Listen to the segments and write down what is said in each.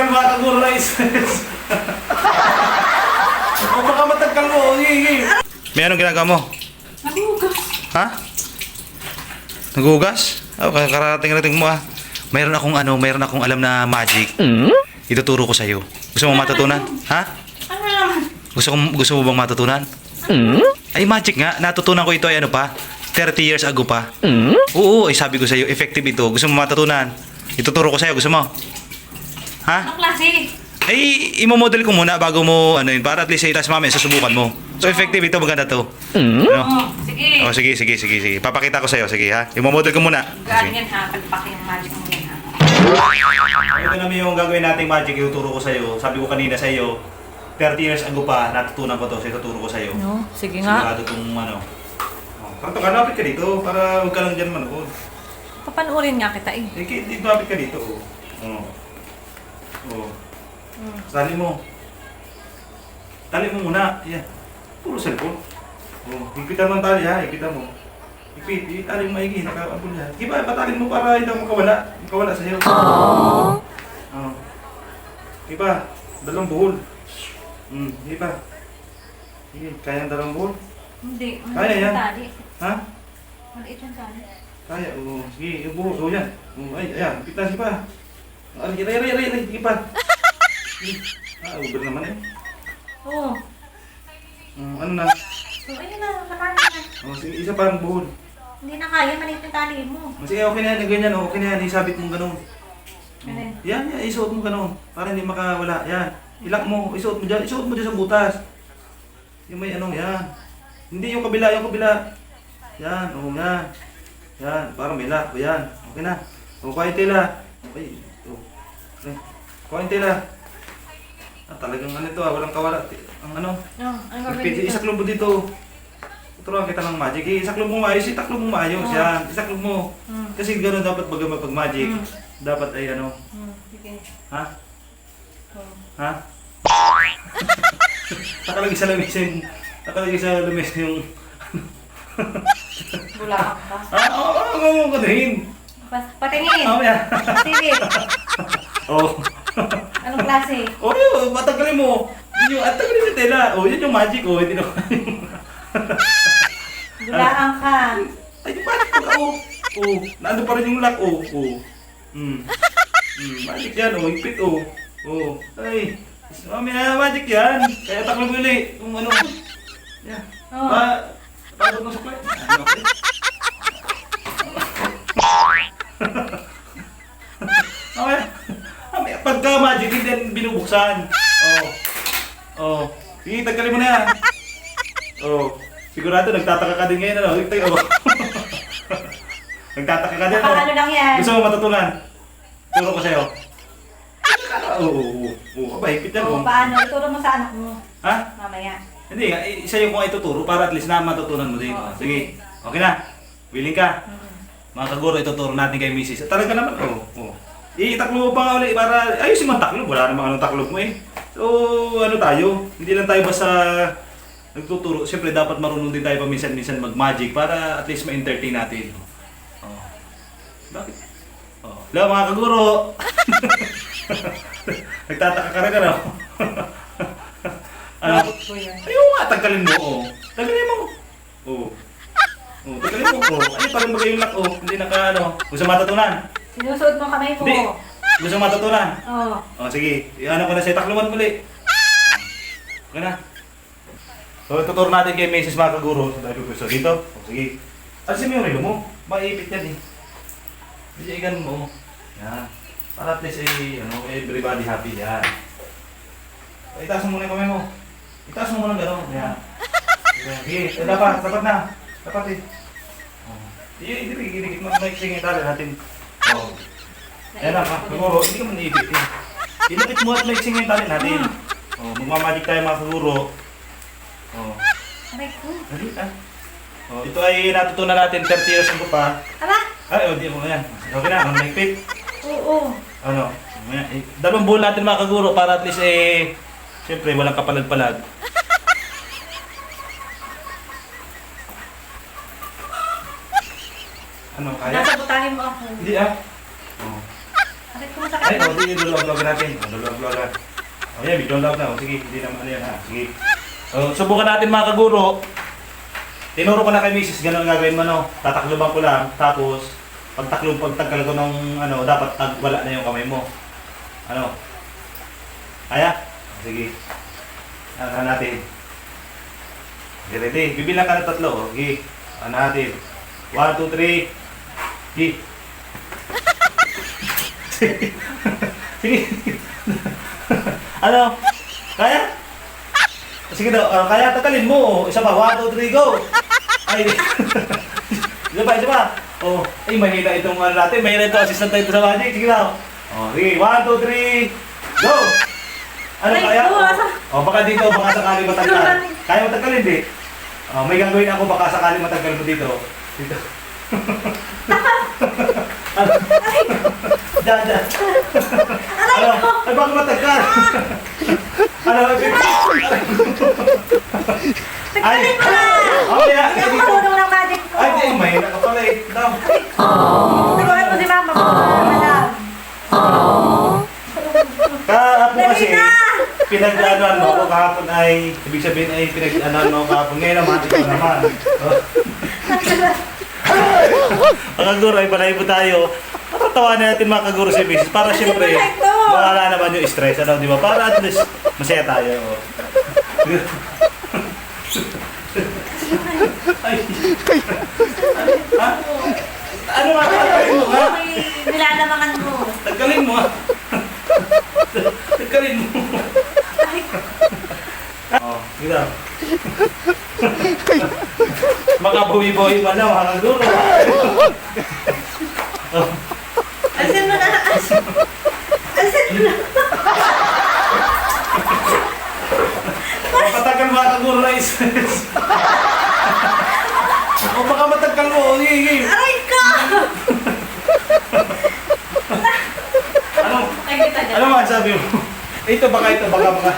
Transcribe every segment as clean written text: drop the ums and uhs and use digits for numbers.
kami mga kaguro na stress. O baka matagkal mo. May anong ginagawa mo? Nagugas. Ha? Nagugas? Oh, karating-rating mo ah. Mayroon akong alam na magic. Ituturo ko sa'yo. Gusto mo matutunan? Ha? Ano naman? Gusto mo bang matutunan? Ay, magic nga. Natutunan ko ito ay ano pa? 30 years ago pa. Oo, ay sabi ko sa'yo, effective ito. Gusto mo matutunan? Ituturo ko sa'yo. Gusto mo? Ha? Anong klase? Ay, imomodel ko muna bago mo, ano yun, para at least itas mamaya, susubukan mo. So, effective ito, maganda to. Ano? Oo, sige. Oh, sige. Papakita ko sa'yo, sige ha. Imomodel ko muna. Gaan yan ha. Pagpaki yung magic mo yan ha. Ito naman yung gagawin nating magic, ituturo ko sa'yo. Sabi ko kanina sa'yo, 30 years ago pa, natutunan ko to, so ituturo ko sa'yo. No, sige nga. Sigurado itong ano. Oh, parang kapit ka dito, para huwag ka lang dyan manood. Papanuorin nga kita eh. Dito kapit ka dito, oh. Oh. Tali mo. Tali mo muna. Yan. Puro cellphone. Oh, higpitan mo ang tali ha, higpitan mo. Higpit, itali mo maigi, nakaabol yan. Iba, patalin mo para hindi ako makawala sa'yo. Oh. Iba, dalawang buhol. Iba. Sige, kaya ang dalawang buhol? Hindi. Kaya yan. Tali. Ha? Maliit yung tali. Kaya, oo. Sige, yung buhol. Oo, yan. Ay, ayan, higpitan si pa. Aray, sige pa. Uber naman eh. Oo. Ano na? So, ayun na. Laman na. Sige, isa pa ang buhol. Hindi na kaya. Maliit yung tali mo. Sige, okay na yan, ganyan, okay na yan, isabit mo ganun. Ano? Yan, isuot mo ganun, para hindi makawala, yan. Ilak mo, isuot mo dyan sa butas. Yung may ano, yan. Hindi yung kabila. Yan, yan. Yan, para may lock, yan. Okay na. Kuhain tela. Okay, ito. Okay. Kuhain tela. Talagang ano ito walang kawala. Ang ano? No, ang gagawin dito? Isaklob mo dito. Turuan kita ng magic. Isaklob mo maayos, yan. Isaklob mo. Kasi gano'n dapat baga mapag-magic. Dapat ay ano. Sige. Ha? Oo. Ha? Nakalagay sa lamis yung... Bulaan ka. Oo, gano'n. Patingin. Mamaya. Sige. Oo. Anong klase? Oh, yun, matagalin mo. Yun yung, tagalin yung tela. Oh, yun yung magic, oh. Hindi na... Bulaan ka. Ay, yung magic ko, oh. Oh, naano pa rin yung lock, oh. Oh. Magic yan, oh. Ipit, oh. Oh. Ay. Mamaya, magic yan. Kaya taklo mo ulit. Kung ano. Yan. Oo. Pagod ng suklat. Ano, okay? Mamaya, pagka magic, hindi yan binubuksan. Oh. Sige, tagkalin mo na yan. Oh. Sigurado, nagtataka ka din ngayon, ano? Nagtataka ka din, Napakalo lang yan. Gusto mo matutunan? Turo ko sa'yo. Oo. Aba, hipit yan, Oo, oh. paano? Ituro mo sa anak mo. Ha? Mamaya. Hindi nga, isa yung kung ituturo para at least na matutunan mo din. Oo, Sige. Okay na. Willing ka? Mga kaguro, ituturo natin kay Mrs. Talaga naman, oo. Itaklo mo pa nga ulit para ayusin mo ang taklob. Wala namang anong taklob mo eh. So, ano tayo? Hindi lang tayo basta nagtuturo. Siyempre, dapat marunong din tayo paminsan-minsan mag-magic para at least ma-entertain natin. Oh. Bakit? Oh. Hello mga kaguro! Nagtataka ka rin, ano? Ano? Ayaw nga, tanggalin mo, oh. Tanggalin mo. Oh. Oh, tanggalin mo, oh. Ay, parang bagay yung lock, oh. Hindi naka, ano. Gusto matutunan? Sinusuot mo kamay ko. Hindi. Gusto matutunan? Oo. Oh, sige. Ano ko na sa'yo, takluman muli. Okay na. So, tuturo natin kay Mrs. mga kaguro. So, dito. Oh, sige. Alisin mo yung relo mo. Maipit yan, eh. Iyan mo. Yan. Para at least, everybody happy. Yan. Itaas mo muna yung kamay mo. Itaas mo muna gano'n. Yan. Sige, dapat na. Dapat eh. Idikit mo maikling itali natin. Oh. Ayan na, siguro, hindi ka man iipit eh. Ilapit mo at maikling itali natin. Oh, magmamagic tayo mga siguro. Oh. Aray ko. Dali ah. Oh, ito ay natutunan natin 30 years ago pa. Aba? Ay, hindi mo yan. Okay na, maikpit. Oo. Ano? Dalawang buhol natin mga kaguro para at least siyempre walang kapalag-palag. Ano, kaya? Nasabotahin mo ako. Hindi ah. Oh. Aray ko. masakit. Ay, o, sige, dulog-vlog natin. O, dulog-vlog na. O, yan, dulog na. O, sige, hindi naman ano yan, ha. Sige. O, subukan natin mga kaguro. Tinuro ko na kay Mrs. Ganun ang gagawin mo, no? Tatakluban ko lang. Tapos, pagtagkal ko ng, ano, dapat wala na yung kamay mo. Ano? Kaya? Sige. Ano natin? Okay, ready? Bibilang ka ng 3. O, sige. Ano natin? 1, 2, 3. Sige. Sige. Ano? Kaya? Sige daw, kaya tagalin mo. Isa pa, 1, 2, 3, go! Ay, isa pa. Oh, ay, mahina itong ano natin. Mahina ito, assistant tayo sa magic. Sige daw. Oh, sige, 1, 2, 3, go! Ano Ay, kaya? go, Oh, baka dito, baka sakali matanggal. Kaya matanggal hindi. Oh, may gagawin ako, baka sakali matanggal mo dito. Dito. Diyan. Ano? Ay, baka matanggal. Ano? Ay, Tagkalin mo na! okay na. Hindi ako marunong ng magic ko. Ay, di, mahina ka pala eh. Daw. Turuan mo si Mama. Madam. Kahapon kasi, Dali na! pinag-anuan mo ako kahapon ay, ibig sabihin ay pinag-anuan mo ako kahapon. Ngayon naman, ikaw naman. Mga kaguro, ay palahin po tayo. Matatawanan natin mga kaguro si Mrs. Para Kasi siyempre, perfecto. mawala naman yung stress, ano, di ba? Para at least, masaya tayo. Ay. Ha? Ano nga, tagkalin mo, ha? May nilalamangan mo. Tagkalin mo, ha? Tagkalin mo. Ay, Oh, gila. Makabuhi-buhi pa na, mga kaguro. Oh. alisin mo na. Alisin mo na. Patagal mga kaguro na stress. O baka matagal mo, hihihim. Aray ka! Ano? Ay, kita dyan. Ano nga sabi mo? Ito, baka mga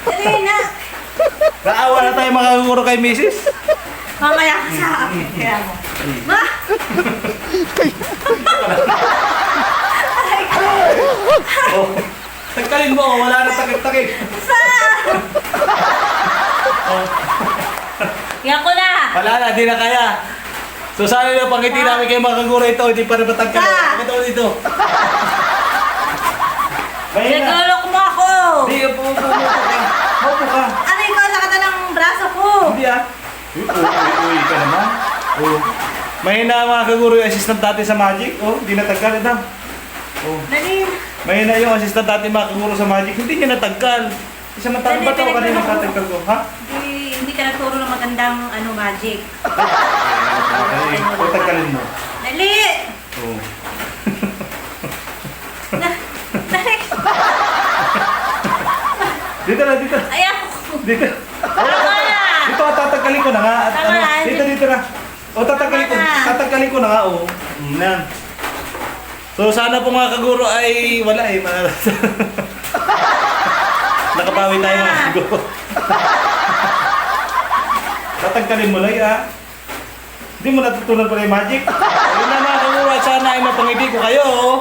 Dali na. Naawa na tayo mga kaguro kay Mrs. Mamaya ka sa akin. Kaya mo. Ma! Aray ka! Oh. Tagkalin mo, wala na takip-takip. Sa! Oh. Yan ko na! Wala na, di na kaya. So sana yung pangiti namin kay mga kaguro ito, hindi pa rin matagkal. Sa! Ito dito. Mahina. Nagulok mo ako! Hindi, upo ka. Upo ka. Aray ko, sakata ng braso ko! Hindi ah. Uy, ka naman. Oh. Mahina mga kaguro yung assistant natin sa Magic. Oh, hindi natagkal ito. Oh. Dali! Mahina yung assistant natin mga kaguro sa Magic. Hindi niya natagkal. Isa matagkal ba ito o kanina tatagkal ko? Ha? Hindi ka nagturo ng magandang magic. Ay, tagkalin mo. Dali! Oh. Dali! Dito na, dito. Ayaw! Dito. Tama na! Dito ka, tatagkalin ko na nga. At, Tama na. dito na. O, tatagkalin ko na nga, o. Yan. So, sana po mga kaguro ay wala eh. Nakabawi tayo mga kaguro. Tatagkalin mo lang, ha? Hindi mo natutunan pala yung magic. Ayun na mga kaguro, at sana ay mapangiti ko kayo, oh.